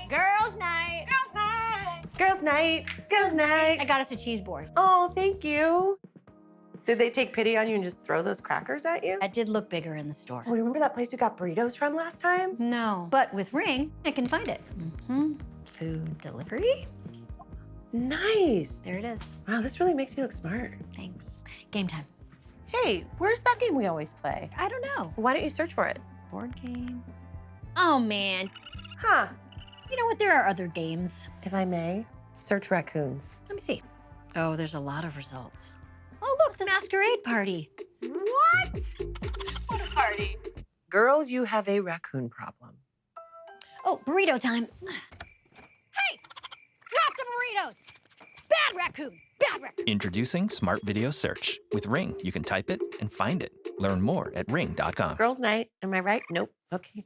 Girls' night. Girls' night. Girls' night. Girls' night. I got us a cheese board. Oh, thank you. Did they take pity on you and just throw those crackers at you? That did look bigger in the store. Oh, remember that place we got burritos from last time? No, but with Ring, I can find it. Food delivery. Nice. There it is. Wow, this really makes you look smart. Thanks. Game time. Hey, where's that game we always play? I don't know. Why don't you search for it? Board game. Oh, man. Huh. You know what? There are other games. If I may, search raccoons. Let me see. Oh, there's a lot of results. Oh, look, the masquerade party. What? What a party. Girl, you have a raccoon problem. Oh, burrito time. Hey, drop the burritos. Bad raccoon, bad raccoon. Introducing Smart Video Search. With Ring, you can type it and find it. Learn more at ring.com. Girls' night, am I right? Nope. Okay.